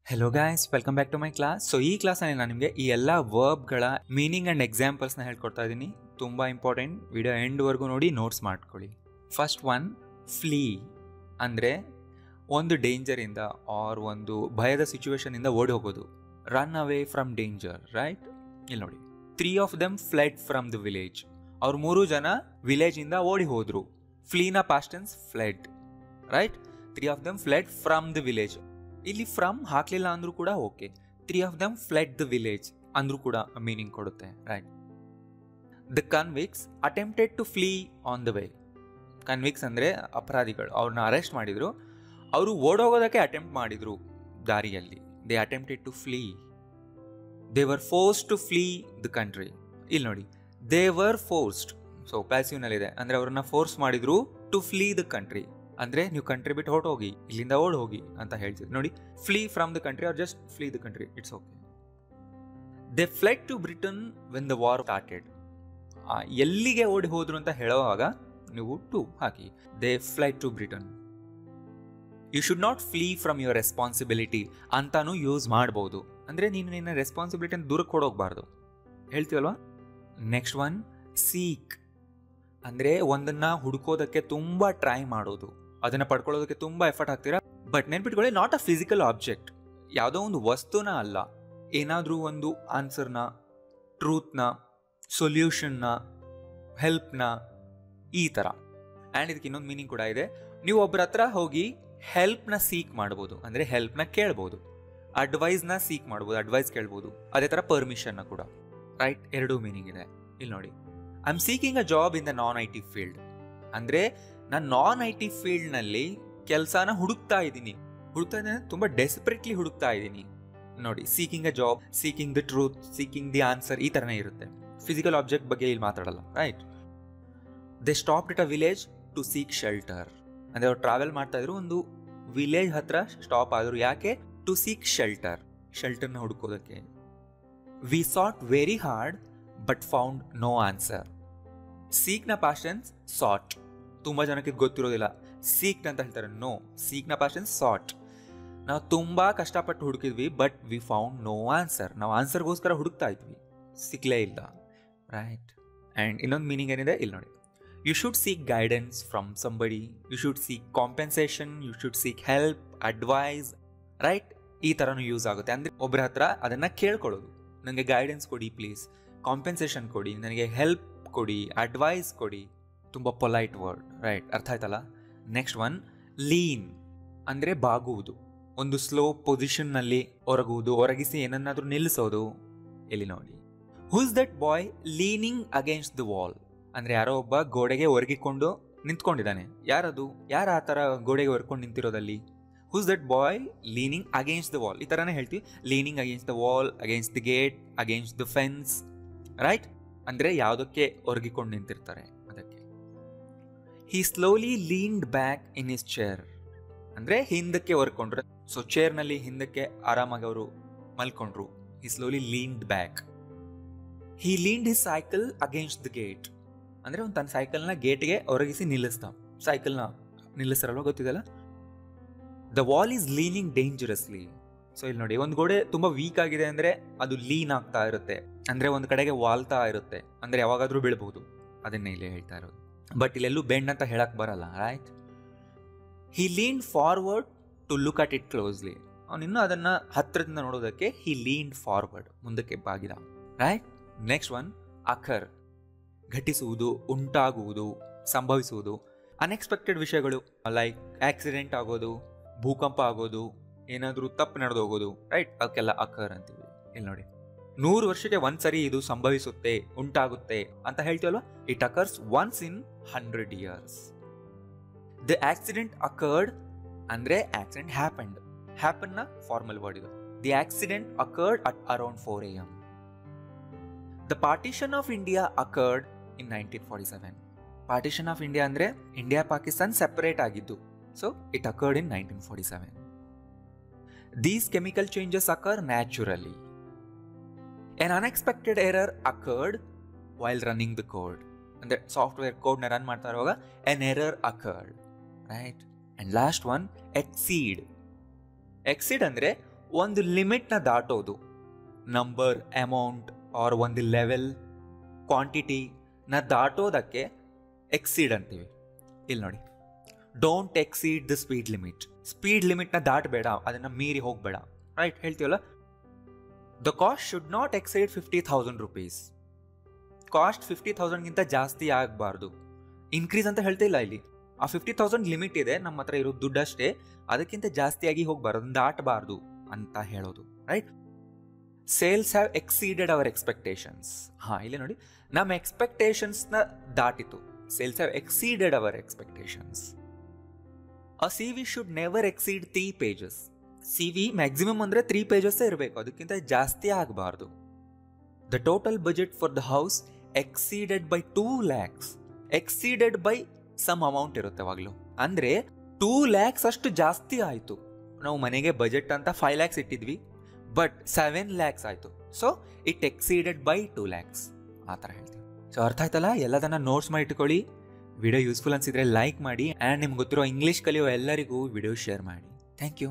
Hello guys, welcome back to my class. So ಈ ಕ್ಲಾಸಲ್ಲಿ ನಾನು ನಿಮಗೆ ಈ ಎಲ್ಲ ವರ್ಬ್ಗಳ ಮೀನಿಂಗ್ ಆ್ಯಂಡ್ ಎಕ್ಸಾಂಪಲ್ಸ್ನ ಹೇಳ್ಕೊಡ್ತಾ ಇದ್ದೀನಿ. ತುಂಬ ಇಂಪಾರ್ಟೆಂಟ್. ವಿಡಿಯೋ ಎಂಡ್ವರೆಗೂ ನೋಡಿ, ನೋಟ್ಸ್ ಮಾಡ್ಕೊಳ್ಳಿ. ಫಸ್ಟ್ ಒನ್, ಫ್ಲೀ ಅಂದರೆ ಒಂದು ಡೇಂಜರಿಂದ ಆರ್ ಒಂದು ಭಯದ ಸಿಚುವೇಶನಿಂದ ಓಡಿ ಹೋಗೋದು. Run away from danger, right? ಇಲ್ಲಿ ನೋಡಿ, 3 of them fled from the village. ಅವ್ರು 3 ಜನ ವಿಲೇಜಿಂದ ಓಡಿ ಹೋದ್ರು. ಫ್ಲೀನ past tense fled, right? 3 of them fled from the village. ಇಲ್ಲಿ ಫ್ರಮ್ ಹಾಕ್ಲಿಲ್ಲ ಅಂದ್ರೂ ಕೂಡ okay. 3 of them fled the village ಅಂದ್ರೂ ಕೂಡ ಮೀನಿಂಗ್ ಕೊಡುತ್ತೆ, right? The convicts attempted to flee on the way. Convicts ಅಂದರೆ ಅಪರಾಧಿಗಳು. ಅವ್ರನ್ನ ಅರೆಸ್ಟ್ ಮಾಡಿದ್ರು, ಅವರು ಓಡೋಗೋದಕ್ಕೆ ಅಟೆಂಪ್ಟ್ ಮಾಡಿದ್ರು ದಾರಿಯಲ್ಲಿ. They attempted to flee. They were forced to flee the country. ಇಲ್ಲಿ ನೋಡಿ, ದೇ ವರ್ ಫೋರ್ಸ್ಡ್, ಸೊ ಪ್ಯಾಸಿವ್ನಲ್ಲಿದೆ, ಅಂದರೆ ಅವ್ರನ್ನ ಫೋರ್ಸ್ ಮಾಡಿದ್ರು ಟು ಫ್ಲೀ ದ ಕಂಟ್ರಿ. ಅಂದರೆ ನೀವು ಕಂಟ್ರಿ ಬಿಟ್ಟು ಹೊರಟೋಗಿ, ಇಲ್ಲಿಂದ ಓಡ್ ಹೋಗಿ ಅಂತ ಹೇಳ್ತಿದ್ರು. ನೋಡಿ, flee from the country or just flee the country, it's okay. They fled to Britain when the war started. ಎಲ್ಲಿಗೆ ಓಡಿ ಹೋದ್ರು ಅಂತ ಹೇಳುವಾಗ ನೀವು ಟು ಹಾಕಿ. They fled to Britain. You should not flee from your responsibility ಅಂತಾನು use ಮಾಡ್ಬೋದು. ಅಂದರೆ ನೀನು ನಿನ್ನ ರೆಸ್ಪಾನ್ಸಿಬಿಲಿಟಿನ ದೂರಕ್ಕೆ ಕೊಡೋಗ್ಬಾರ್ದು, ಹೇಳ್ತೀವಲ್ವಾ? ನೆಕ್ಸ್ಟ್ ಒನ್, ಸೀಕ್ ಅಂದರೆ ಒಂದನ್ನು ಹುಡುಕೋದಕ್ಕೆ ತುಂಬ ಟ್ರೈ ಮಾಡೋದು, ಅದನ್ನು ಪಡ್ಕೊಳ್ಳೋದಕ್ಕೆ ತುಂಬ ಎಫರ್ಟ್ ಹಾಕ್ತೀರಾ. ಬಟ್ ನೆನ್ಪಿಟ್ಕೊಳ್ಳಿ, ನಾಟ್ ಅ ಫಿಸಿಕಲ್ ಆಬ್ಜೆಕ್ಟ್, ಯಾವುದೋ ಒಂದು ವಸ್ತುನ ಅಲ್ಲ, ಏನಾದರೂ ಒಂದು ಆನ್ಸರ್ನ, ಟ್ರೂತ್ನ, ಸೊಲ್ಯೂಷನ್ನ, ಹೆಲ್ಪ್ನ, ಈ ಥರ. ಆ್ಯಂಡ್ ಇದಕ್ಕೆ ಇನ್ನೊಂದು ಮೀನಿಂಗ್ ಕೂಡ ಇದೆ. ನೀವು ಒಬ್ಬರ ಹತ್ರ ಹೋಗಿ ಹೆಲ್ಪ್ನ ಸೀಕ್ ಮಾಡ್ಬೋದು, ಅಂದರೆ ಹೆಲ್ಪ್ನ ಕೇಳ್ಬೋದು. ಅಡ್ವೈಸ್ನ ಸೀಕ್ ಮಾಡ್ಬೋದು, ಅಡ್ವೈಸ್ ಕೇಳ್ಬೋದು. ಅದೇ ಥರ ಪರ್ಮಿಷನ್ನ ಕೂಡ, ರೈಟ್? 2 ಮೀನಿಂಗ್ ಇದೆ. ಇಲ್ಲಿ ನೋಡಿ, I am seeking a job in the non I T field. ಅಂದರೆ ನಾನು ನಾನ್ ಐ ಟಿ ಫೀಲ್ಡ್ನಲ್ಲಿ ಕೆಲಸನ ಹುಡುಕ್ತಾ ಇದ್ದೀನಿ. ತುಂಬ ಡೆಸ್ಪರೇಟ್ಲಿ ಹುಡುಕ್ತಾ ಇದ್ದೀನಿ. ನೋಡಿ, seeking a job, seeking the truth, seeking the answer, ಈ ಥರನೇ ಇರುತ್ತೆ. ಫಿಸಿಕಲ್ ಆಬ್ಜೆಕ್ಟ್ ಬಗ್ಗೆ ಇಲ್ಲಿ ಮಾತಾಡಲ್ಲ, right? They stopped it a village to seek shelter. ಅಂದರೆ ಅವ್ರು ಟ್ರಾವೆಲ್ ಮಾಡ್ತಾ ಇದ್ರು, ಒಂದು ವಿಲೇಜ್ ಹತ್ರ ಸ್ಟಾಪ್ ಆದರು. ಯಾಕೆ? ಟು ಸೀಕ್ ಶೆಲ್ಟರ್, ಶೆಲ್ಟರ್ನ ಹುಡುಕೋದಕ್ಕೆ. We sought very hard but found no answer. ಸೀಕ್ನ ಪಾಸ್ಟ್ ಟೆನ್ಸ್ ಸಾಟ್. ತುಂಬ ಜನಕ್ಕೆ ಗೊತ್ತಿರೋದಿಲ್ಲ, ಸೀಕ್ ಅಂತ ಹೇಳ್ತಾರೆ. ನೋ, ಸೀಕ್ನ ಪಾಸ್ಟ್ ಟೆನ್ಸ್ ಸಾಟ್. ನಾವು ತುಂಬ ಕಷ್ಟಪಟ್ಟು ಹುಡುಕಿದ್ವಿ, but we found no answer. ನಾವು ಆನ್ಸರ್ಗೋಸ್ಕರ ಹುಡುಕ್ತಾ ಇದ್ವಿ, ಸಿಕ್ಕಲೇ ಇಲ್ಲ, ರೈಟ್? ಆ್ಯಂಡ್ ಇನ್ನೊಂದು ಮೀನಿಂಗ್ ಏನಿದೆ ಇಲ್ಲಿ ನೋಡಿ, you should seek guidance from somebody, you should seek compensation, you should seek help, advice, right? ಈ ಥರನೂ ಯೂಸ್ ಆಗುತ್ತೆ. ಅಂದರೆ ಒಬ್ಬರ ಹತ್ರ ಅದನ್ನು ಕೇಳ್ಕೊಳ್ಳೋದು, ನನಗೆ ಗೈಡೆನ್ಸ್ ಕೊಡಿ ಪ್ಲೀಸ್, ಕಾಂಪೆನ್ಸೇಷನ್ ಕೊಡಿ, ನನಗೆ ಹೆಲ್ಪ್ ಕೊಡಿ, ಅಡ್ವೈಸ್ ಕೊಡಿ. ತುಂಬ ಪೊಲೈಟ್ ವರ್ಡ್, ರೈಟ್? ಅರ್ಥ ಆಯ್ತಲ್ಲ? ನೆಕ್ಸ್ಟ್ ಒನ್, ಲೀನ್ ಅಂದರೆ ಬಾಗುವುದು, ಒಂದು ಸ್ಲೋ ಪೊಸಿಷನ್ನಲ್ಲಿ ಒರಗುವುದು, ಒರಗಿಸಿ ಏನನ್ನಾದರೂ ನಿಲ್ಲಿಸೋದು. ಇಲ್ಲಿ ನೋಡಿ, who's that boy leaning against the wall. ಅಂದರೆ ಯಾರೋ ಒಬ್ಬ ಗೋಡೆಗೆ ಒರಗಿಕೊಂಡು ನಿಂತ್ಕೊಂಡಿದ್ದಾನೆ. ಯಾರದು? ಯಾರು ಆ ಥರ ಗೋಡೆಗೆ ಒರ್ಕೊಂಡು ನಿಂತಿರೋದಲ್ಲಿ? Who's that boy leaning against the wall, ಈ ಥರನೇ ಹೇಳ್ತೀವಿ. Leaning against the wall, against the gate, against the fence, right? ಅಂದರೆ ಯಾವುದಕ್ಕೆ ಒರಗಿಕೊಂಡು ನಿಂತಿರ್ತಾರೆ ಅದಕ್ಕೆ. He slowly leaned back in his chair. ಅಂದರೆ ಹಿಂದಕ್ಕೆ ಒರ್ಕೊಂಡ್ರೆ, ಸೊ ಚೇರ್ನಲ್ಲಿ ಹಿಂದಕ್ಕೆ ಆರಾಮಾಗಿ ಅವರು ಮಲ್ಕೊಂಡ್ರು. He slowly leaned back. He leaned his cycle against the gate. ಅಂದರೆ ಒಂದು ತನ್ನ ಸೈಕಲ್ನ ಗೇಟ್ಗೆ ಒರಗಿಸಿ ನಿಲ್ಲಿಸ್ತಾ. ಸೈಕಲ್ನ ನಿಲ್ಲಿಸ್ತಾರಲ್ವ, ಗೊತ್ತಿದೆಲ್ಲ? The wall is leaning ಡೇಂಜರಸ್ಲಿ. So ಇಲ್ಲಿ ನೋಡಿ, ಒಂದು ಗೋಡೆ ತುಂಬ ವೀಕ್ ಆಗಿದೆ ಅಂದರೆ ಅದು ಲೀನ್ ಆಗ್ತಾ ಇರುತ್ತೆ, ಅಂದರೆ ಒಂದು ಕಡೆಗೆ ವಾಲ್ತಾ ಇರುತ್ತೆ, ಅಂದರೆ ಯಾವಾಗಾದರೂ ಬೀಳ್ಬೋದು. ಅದನ್ನೇ ಇಲ್ಲಿ ಹೇಳ್ತಾ ಇರೋದು. ಬಟ್ ಇಲ್ಲೆಲ್ಲೂ ಬೆಂಡ್ ಅಂತ ಹೇಳಕ್ ಬರಲ್ಲ, right? He lean forward to look at it closely. ಅವನಿನ್ನೂ ಅದನ್ನು ಹತ್ತಿರದಿಂದ ನೋಡೋದಕ್ಕೆ ಹಿ ಲೀನ್ ಫಾರ್ವರ್ಡ್, ಮುಂದಕ್ಕೆ ಬಾಗಿದ, ರೈಟ್? Next one, occur. ಘಟಿಸುವುದು, ಉಂಟಾಗುವುದು, ಸಂಭವಿಸುವುದು. ಅನ್ಎಕ್ಸ್ಪೆಕ್ಟೆಡ್ ವಿಷಯಗಳು, ಲೈಕ್ ಆಕ್ಸಿಡೆಂಟ್ ಆಗೋದು, ಭೂಕಂಪ ಆಗೋದು, ಏನಾದರೂ ತಪ್ಪು ನಡೆದೋಗೋದು, ರೈಟ್? ಅದಕ್ಕೆಲ್ಲ ಅಕರ್ ಅಂತೀವಿ. ಇಲ್ಲಿ ನೋಡಿ, 100 ವರ್ಷಕ್ಕೆ ಒಂದ್ಸರಿ ಇದು ಸಂಭವಿಸುತ್ತೆ, ಉಂಟಾಗುತ್ತೆ ಅಂತ ಹೇಳ್ತೀವಲ್ವ? It occurs once in 100 years. The accident occurred ಅಂದರೆ ಆಕ್ಸಿಡೆಂಟ್ ಹ್ಯಾಪನ್ಡ್. ಹ್ಯಾಪನ್ನ ಫಾರ್ಮಲ್ ವರ್ಡ್ ಇದು. The accident occurred at around 4 AM. The partition of India occurred in 1947. Partition of India ಅಂದರೆ ಇಂಡಿಯಾ ಪಾಕಿಸ್ತಾನ್ ಸೆಪರೇಟ್ ಆಗಿದ್ದು. So it occurred in 1947. These chemical changes occur naturally. An unexpected error occurred while running the code. ಅಂದರೆ software ಕೋಡ್ನ run ಮಾಡ್ತಾ ಇರುವಾಗ an error occurred, right? And last one, exceed. Exceed ಅಂದರೆ ಒಂದು ಲಿಮಿಟ್ನ ದಾಟೋದು, ನಂಬರ್, ಅಮೌಂಟ್ ಆರ್ ಒಂದು level, ಕ್ವಾಂಟಿಟಿನ ದಾಟೋದಕ್ಕೆ ಎಕ್ಸೀಡ್ ಅಂತೀವಿ. ಇಲ್ಲಿ ನೋಡಿ, don't exceed the speed limit. Speed ಲಿಮಿಟ್ನ ದಾಟಬೇಡ, ಅದನ್ನು ಮೀರಿ ಹೋಗಬೇಡ, ರೈಟ್ ಹೇಳ್ತೀವಲ್ಲ. The cost should not exceed 50,000 rupees. Cost 50,000ಗಿಂತ ಜಾಸ್ತಿ ಆಗಬಾರ್ದು. ಇನ್ಕ್ರೀಸ್ ಅಂತ ಹೇಳ್ತಿಲ್ಲ ಇಲ್ಲಿ. ಆ 50,000 ಲಿಮಿಟ್ ಇದೆ, ನಮ್ಮ ಹತ್ರ ಇರೋ ದುಡ್ಡಷ್ಟೇ, ಅದಕ್ಕಿಂತ ಜಾಸ್ತಿಯಾಗಿ ಹೋಗಬಾರ್ದು, ಅದನ್ನು ದಾಟಬಾರ್ದು ಅಂತ ಹೇಳೋದು, right. Sales have exceeded our expectations. ಇಲ್ಲಿ ನೋಡಿ, ನಮ್ಮ ಎಕ್ಸ್ಪೆಕ್ಟೇಷನ್ಸ್ನ ದಾಟಿತು. Sales have exceeded our expectations. A CV should never exceed 3 pages. CV maximum ಅಂದರೆ 3 pages ಇರಬೇಕು, ಅದಕ್ಕಿಂತ ಜಾಸ್ತಿ ಆಗಬಾರ್ದು. The total budget for the house exceeded by 2 lakhs. Exceeded by some amount ಇರುತ್ತೆ ಯಾವಾಗಲೂ, ಅಂದರೆ 2 lakhs ಅಷ್ಟು ಜಾಸ್ತಿ ಆಯಿತು. ನಾವು ಮನೆಗೆ ಬಜೆಟ್ ಅಂತ 5 lakhs ಇಟ್ಟಿದ್ವಿ, ಬಟ್ 7 lakhs ಆಯಿತು. ಸೊ ಇಟ್ ಎಕ್ಸೀಡೆಡ್ ಬೈ 2 lakhs ಆ ಥರ ಹೇಳ್ತೀವಿ. ಸೊ ಅರ್ಥ ಆಯ್ತಲ್ಲ, ಎಲ್ಲದನ್ನ ನೋಟ್ಸ್ ಮಾಡಿ ಇಟ್ಕೊಳ್ಳಿ. ವಿಡಿಯೋ ಯೂಸ್ಫುಲ್ ಅನ್ಸಿದ್ರೆ ಲೈಕ್ ಮಾಡಿ, ಆ್ಯಂಡ್ ನಿಮ್ಗೆ ಗೊತ್ತಿರೋ ಇಂಗ್ಲೀಷ್ ಕಲಿಯೋ ಎಲ್ಲರಿಗೂ ವಿಡಿಯೋ ಶೇರ್ ಮಾಡಿ. Thank you.